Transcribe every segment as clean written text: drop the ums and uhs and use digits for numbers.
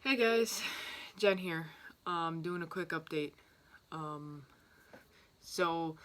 Hey guys, Jen here. Doing a quick update. So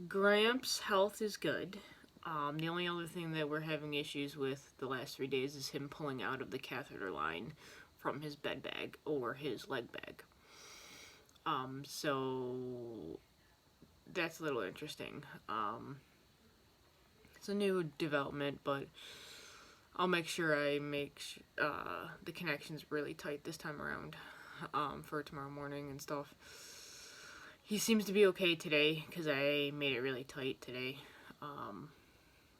Gramps' health is good. The only other thing that we're having issues with the last 3 days is him pulling out of the catheter line from his bed bag or his leg bag. So that's a little interesting. It's a new development, but I'll make sure I make the connections really tight this time around for tomorrow morning and stuff. He seems to be okay today because I made it really tight today.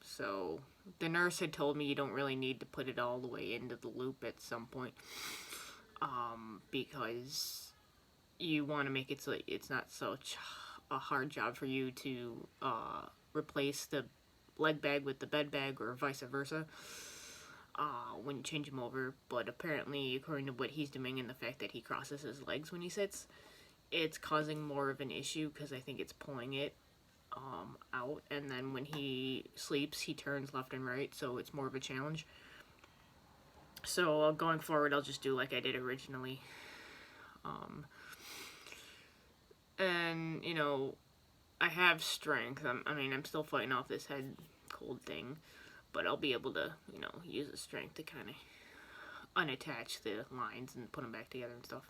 So the nurse had told me you don't really need to put it all the way into the loop at some point because you want to make it so it's not such a hard job for you to replace the leg bag with the bed bag or vice versa. When you change him over, but apparently, according to what he's doing and the fact that he crosses his legs when he sits, it's causing more of an issue because I think it's pulling it out, and then when he sleeps, he turns left and right, so it's more of a challenge. So going forward, I'll just do like I did originally. And, you know, I have strength. I'm still fighting off this head cold thing. But I'll be able to, use the strength to kind of unattach the lines and put them back together and stuff.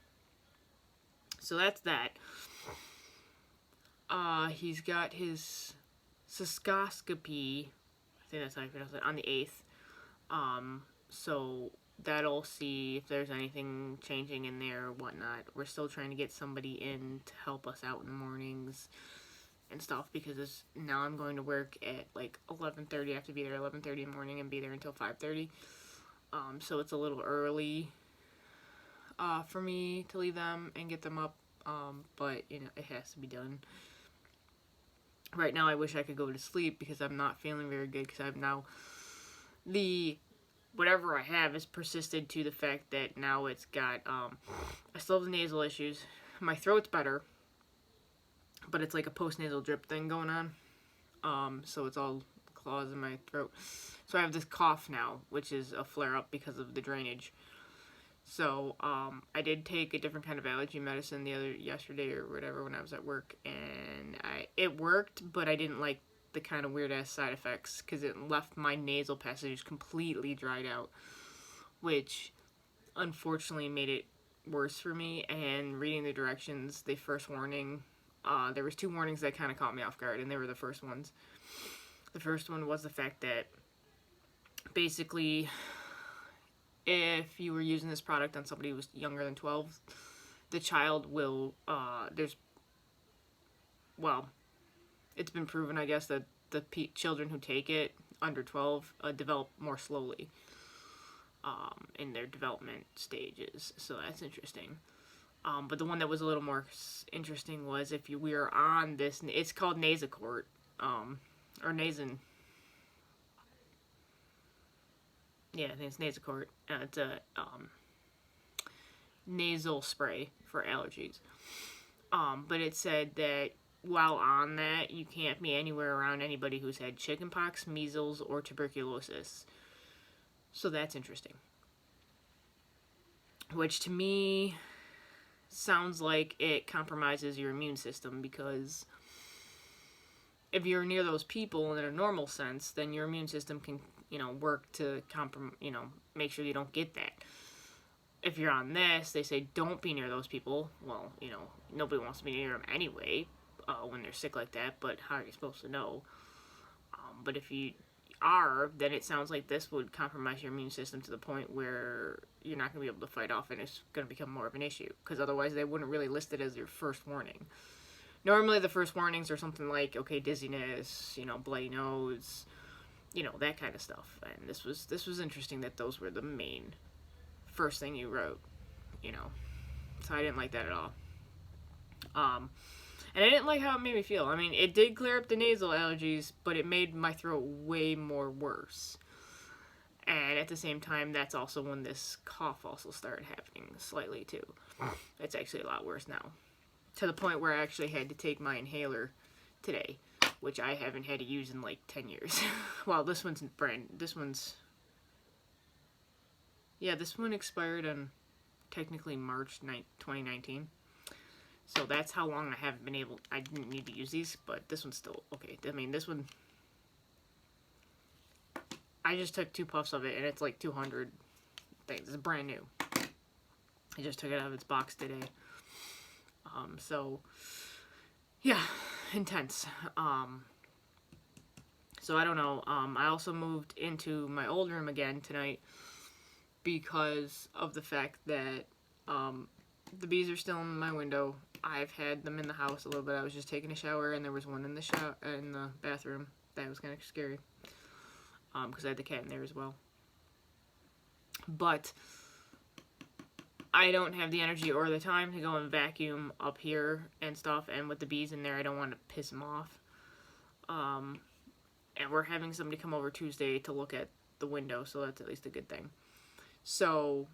So that's that. He's got his cystoscopy, I think that's how you pronounce it, on the 8th. So that'll see if there's anything changing in there or whatnot. We're still trying to get somebody in to help us out in the mornings and stuff because now I'm going to work at like 11:30. I have to be there 11:30 in the morning and be there until 5:30. So it's a little early for me to leave them and get them up, but it has to be done. Right now I wish I could go to sleep because I'm not feeling very good because I've now whatever I have is persisted to the fact that now it's got I still have the nasal issues. My throat's better, but it's like a post-nasal drip thing going on. So it's all claws in my throat. So I have this cough now, which is a flare-up because of the drainage. So I did take a different kind of allergy medicine yesterday or whatever when I was at work, and it worked, but I didn't like the kind of weird-ass side effects because it left my nasal passages completely dried out, which unfortunately made it worse for me. And reading the directions, the first warning, there was 2 warnings that kind of caught me off guard, and they were the first ones. The first one was the fact that basically if you were using this product on somebody who was younger than 12, the child will, it's been proven, I guess, that the children who take it under 12 develop more slowly in their development stages. So that's interesting. But the one that was a little more interesting was if we are on this, it's called Nasacort, or Nasin. Yeah, I think it's Nasacort. It's a nasal spray for allergies. But it said that while on that, you can't be anywhere around anybody who's had chickenpox, measles, or tuberculosis. So that's interesting. Which to me sounds like it compromises your immune system, because if you're near those people in a normal sense, then your immune system can, work to make sure you don't get that. If you're on this, they say don't be near those people. Well, nobody wants to be near them anyway when they're sick like that, but how are you supposed to know? But if you are, then it sounds like this would compromise your immune system to the point where you're not going to be able to fight off, and it's going to become more of an issue, because otherwise they wouldn't really list it as your first warning. Normally the first warnings are something like, okay, dizziness, bloody nose, that kind of stuff. And this was interesting that those were the main first thing you wrote, so I didn't like that at all. And I didn't like how it made me feel. I mean, it did clear up the nasal allergies, but it made my throat way more worse. And at the same time, that's also when this cough also started happening slightly too. It's actually a lot worse now, to the point where I actually had to take my inhaler today, which I haven't had to use in like 10 years. Well, this one's Yeah, this one expired on technically March 2019. So that's how long I didn't need to use these, but this one's still okay. I mean, this one, I just took 2 puffs of it, and it's like 200 things. It's brand new. I just took it out of its box today. So, yeah, intense. So I don't know. I also moved into my old room again tonight because of the fact that the bees are still in my window. I've had them in the house a little bit. I was just taking a shower, and there was one in the bathroom. That was kind of scary because I had the cat in there as well. But I don't have the energy or the time to go and vacuum up here and stuff, and with the bees in there, I don't want to piss them off. And we're having somebody come over Tuesday to look at the window, so that's at least a good thing. So,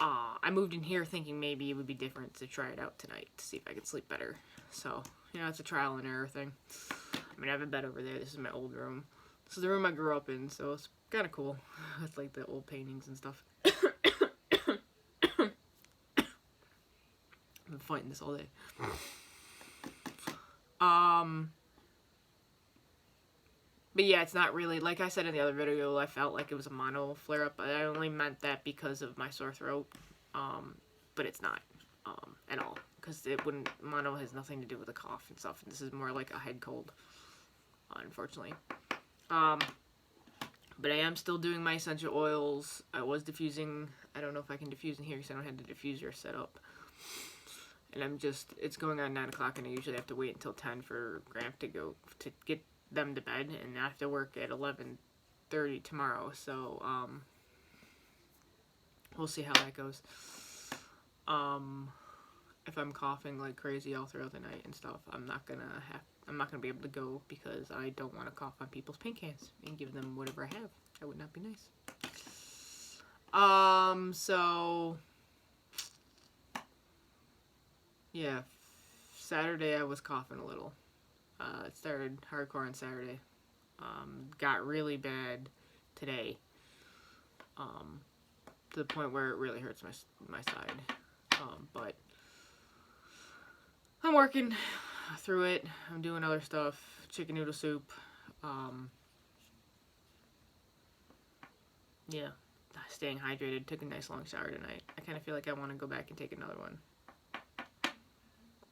I moved in here thinking maybe it would be different to try it out tonight to see if I could sleep better. So, it's a trial and error thing. I mean, I have a bed over there. This is my old room. This is the room I grew up in, so it's kind of cool. It's like the old paintings and stuff. I've been fighting this all day. But yeah, it's not really, like I said in the other video, I felt like it was a mono flare-up, but I only meant that because of my sore throat, but it's not, at all, because mono has nothing to do with a cough and stuff, and this is more like a head cold, unfortunately. But I am still doing my essential oils. I was diffusing. I don't know if I can diffuse in here because I don't have the diffuser set up. And it's going on 9 o'clock, and I usually have to wait until 10 for Gramp to get them to bed, and I have to work at 11:30 tomorrow, so, we'll see how that goes. If I'm coughing like crazy all throughout the night and stuff, I'm not gonna be able to go because I don't want to cough on people's paint cans and give them whatever I have. That would not be nice. So, yeah, Saturday I was coughing a little. It started hardcore on Saturday. Got really bad today. To the point where it really hurts my side. But I'm working through it. I'm doing other stuff. Chicken noodle soup. Yeah. Staying hydrated. Took a nice long shower tonight. I kind of feel like I want to go back and take another one.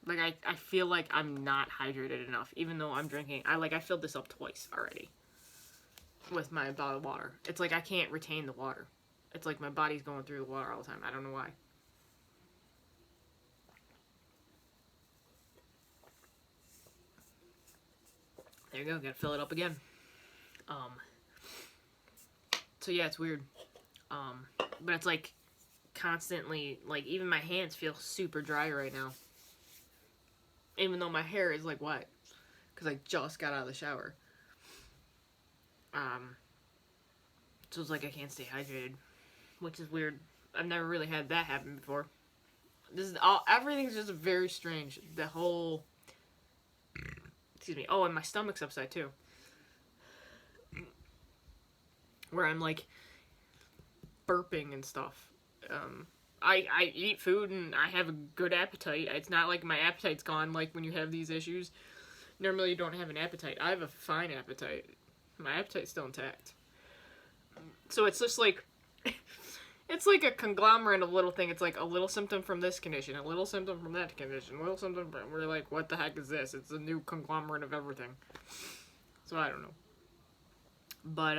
Like, I feel like I'm not hydrated enough, even though I'm drinking. I filled this up twice already with my bottled water. It's like I can't retain the water. It's like my body's going through the water all the time. I don't know why. There you go. Gotta fill it up again. So yeah, it's weird. But it's like constantly, like, even my hands feel super dry right now. Even though my hair is like wet. Because I just got out of the shower. So it's like I can't stay hydrated. Which is weird. I've never really had that happen before. Everything's just very strange. The whole... Excuse me. Oh, and my stomach's upset too. Where I'm like burping and stuff. I eat food and I have a good appetite. It's not like my appetite's gone like when you have these issues. Normally you don't have an appetite. I have a fine appetite. My appetite's still intact. So it's just like, it's like a conglomerate of little things. It's like a little symptom from this condition, a little symptom from that condition, a little symptom from, we're like, what the heck is this? It's a new conglomerate of everything. So I don't know. But,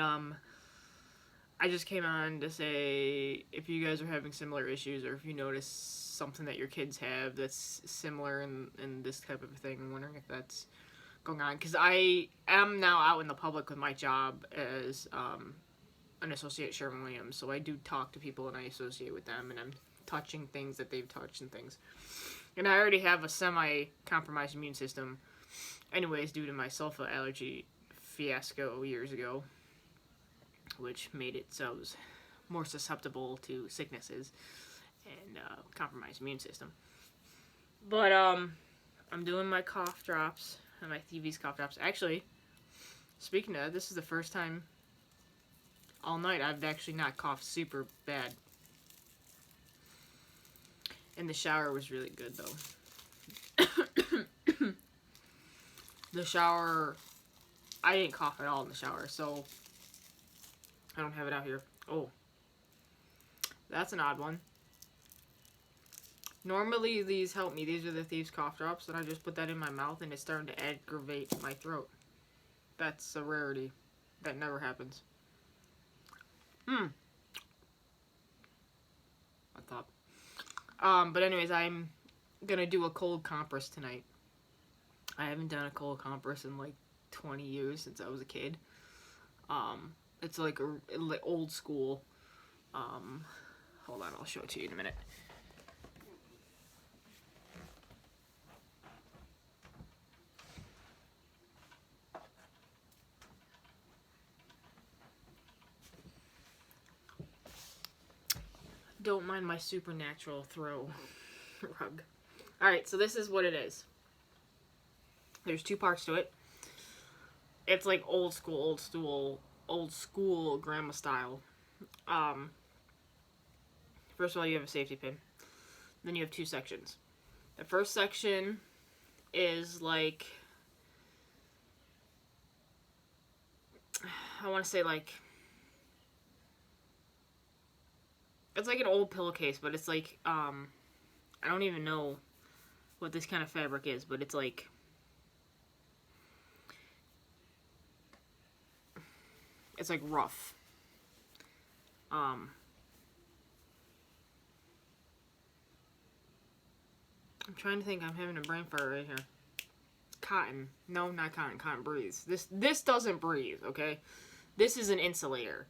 I just came on to say if you guys are having similar issues or if you notice something that your kids have that's similar in this type of thing, I'm wondering if that's going on. Because I am now out in the public with my job as an associate Sherwin-Williams, so I do talk to people and I associate with them, and I'm touching things that they've touched and things. And I already have a semi-compromised immune system anyways due to my sulfa allergy fiasco years ago, which made it so I was more susceptible to sicknesses and compromised immune system. But I'm doing my cough drops and my TV's cough drops. Actually, speaking of, this is the first time all night I've actually not coughed super bad. And the shower was really good, though. The shower, I didn't cough at all in the shower, so I don't have it out here. Oh, that's an odd one. Normally these help me. These are the Thieves Cough Drops, and I just put that in my mouth and it's starting to aggravate my throat. That's a rarity. That never happens. I thought. But anyways, I'm gonna do a cold compress tonight. I haven't done a cold compress in like 20 years since I was a kid. It's like old school. Hold on, I'll show it to you in a minute. Don't mind my supernatural throw rug. Alright, so this is what it is. There's 2 parts to it. It's like old school grandma style. First of all, you have a safety pin. Then you have 2 sections. The first section is like, I want to say like, it's like an old pillowcase, but it's like, I don't even know what this kind of fabric is, but it's like, it's like rough. I'm trying to think. I'm having a brain fart right here. Cotton. No, not cotton. Cotton breathes. This doesn't breathe, okay? This is an insulator.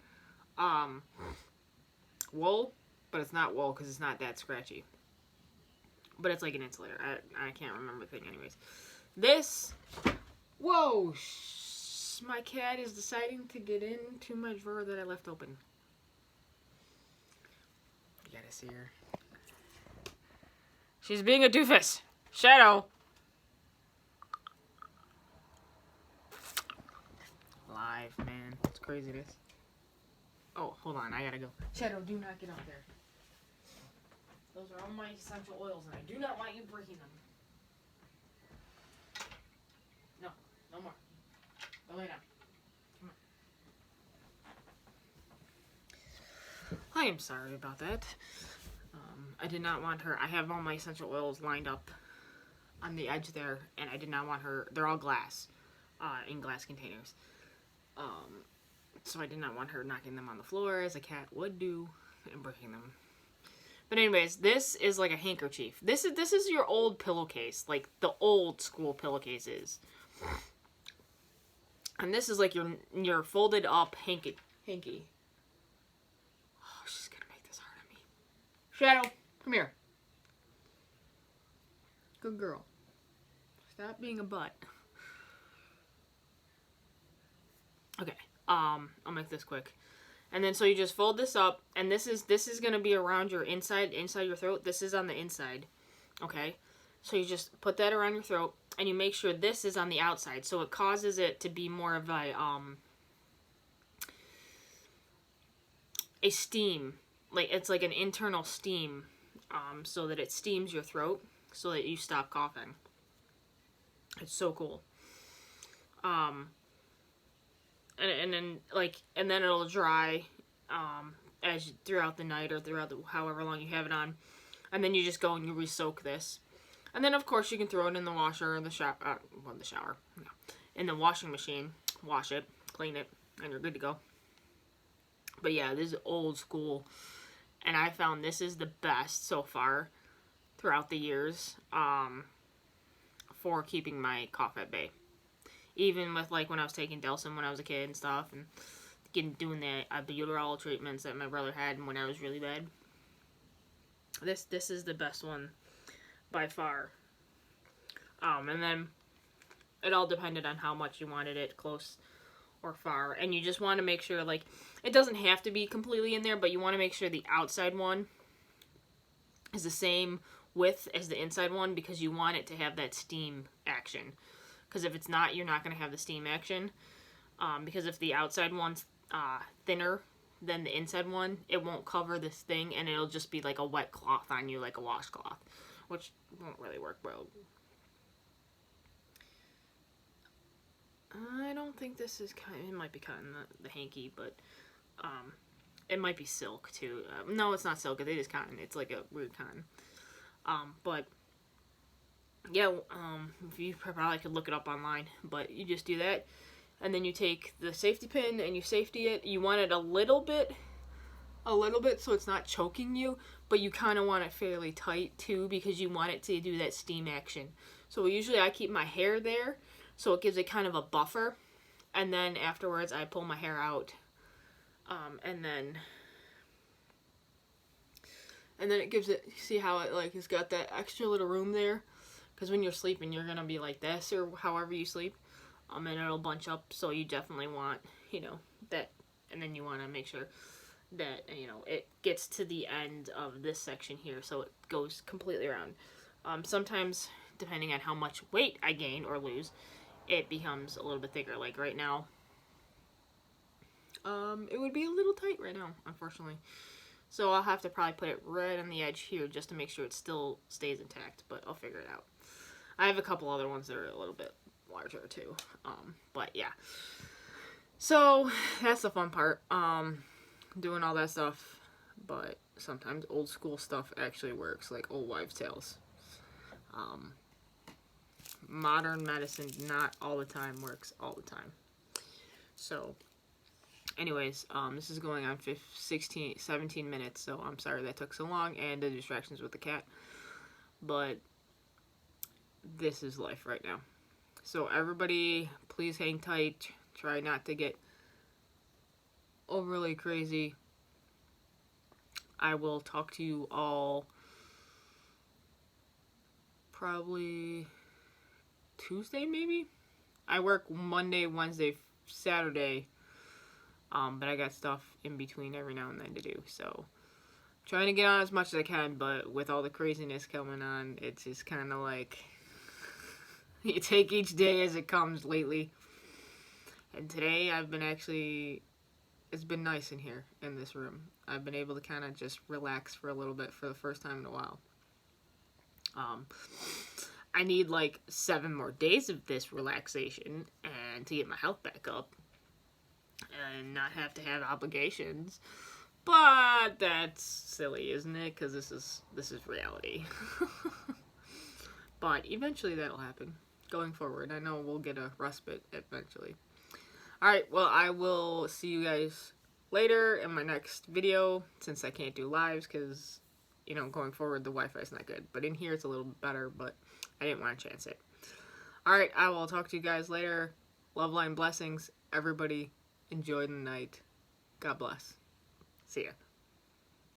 Wool, but it's not wool because it's not that scratchy. But it's like an insulator. I can't remember the thing anyways. This, whoa, my cat is deciding to get into my drawer that I left open. You gotta see her. She's being a doofus. Shadow. Live, man. It's craziness. Oh, hold on. I gotta go. Shadow, do not get out there. Those are all my essential oils, and I do not want you breaking them. No. No more. Go lay down. Come on. I am sorry about that. I did not want her. I have all my essential oils lined up on the edge there, and I did not want her. They're all glass, in glass containers. So I did not want her knocking them on the floor as a cat would do and breaking them. But anyways, this is like a handkerchief. This is your old pillowcase, like the old school pillowcases. And this is like your folded up hanky. Oh, she's gonna make this hard on me. Shadow, come here. Good girl. Stop being a butt. Okay. I'll make this quick. And then so you just fold this up, and this is gonna be around your inside your throat. This is on the inside. Okay? So you just put that around your throat, and you make sure this is on the outside. So it causes it to be more of a steam. Like it's like an internal steam. So that it steams your throat so that you stop coughing. It's so cool. And then it'll dry as throughout the night or throughout however long you have it on, and then you just go and you re-soak this, and then of course you can throw it in the washer or in the shower, in the washing machine, wash it, clean it, and you're good to go. But yeah, this is old school, and I found this is the best so far throughout the years for keeping my cough at bay. Even with, like, when I was taking Delsin when I was a kid and stuff, and doing the albuterol treatments that my brother had when I was really bad. This is the best one by far. And then it all depended on how much you wanted it, close or far. And you just want to make sure, like, it doesn't have to be completely in there, but you want to make sure the outside one is the same width as the inside one, because you want it to have that steam action. Because if it's not, you're not going to have the steam action. Because if the outside one's thinner than the inside one, it won't cover this thing, and it'll just be like a wet cloth on you, like a washcloth, which won't really work well. I don't think this is cotton. It might be cotton, the hanky, but it might be silk too. No, it's not silk. It is cotton. It's like a weird cotton. But yeah, you probably could look it up online, but you just do that, and then you take the safety pin and you safety it. You want it a little bit so it's not choking you, but you kind of want it fairly tight too, because you want it to do that steam action. So usually I keep my hair there, so it gives it kind of a buffer, and then afterwards I pull my hair out, and then it gives it, see how it like has got that extra little room there, because when you're sleeping you're gonna be like this or however you sleep, and it'll bunch up, so you definitely want, you know, that, and then you want to make sure that, you know, it gets to the end of this section here, so it goes completely around. Sometimes, depending on how much weight I gain or lose, it becomes a little bit thicker. Like right now, it would be a little tight right now, unfortunately. So I'll have to probably put it right on the edge here just to make sure it still stays intact, but I'll figure it out. I have a couple other ones that are a little bit larger too, but yeah. So that's the fun part, doing all that stuff, but sometimes old school stuff actually works, like old wives' tales. Modern medicine not all the time works all the time. So anyways, this is going on 17 minutes, so I'm sorry that took so long, and the distractions with the cat, but this is life right now. So everybody, please hang tight. Try not to get overly crazy. I will talk to you all probably Tuesday, maybe? I work Monday, Wednesday, Saturday, but I got stuff in between every now and then to do, so trying to get on as much as I can, but with all the craziness coming on, it's just kind of like you take each day as it comes lately. And today I've been actually, it's been nice in here in this room. I've been able to kind of just relax for a little bit for the first time in a while. I need like 7 more days of this relaxation and to get my health back up and not have to have obligations. But that's silly, isn't it? Because this is reality. But eventually that'll happen. Going forward, I know we'll get a respite eventually. Alright, well, I will see you guys later in my next video, since I can't do lives, because, you know, going forward, the Wi-Fi is not good. But in here, it's a little bit better, but I didn't want to chance it. Alright, I will talk to you guys later. Love, light, and blessings. Everybody, enjoy the night. God bless. See ya.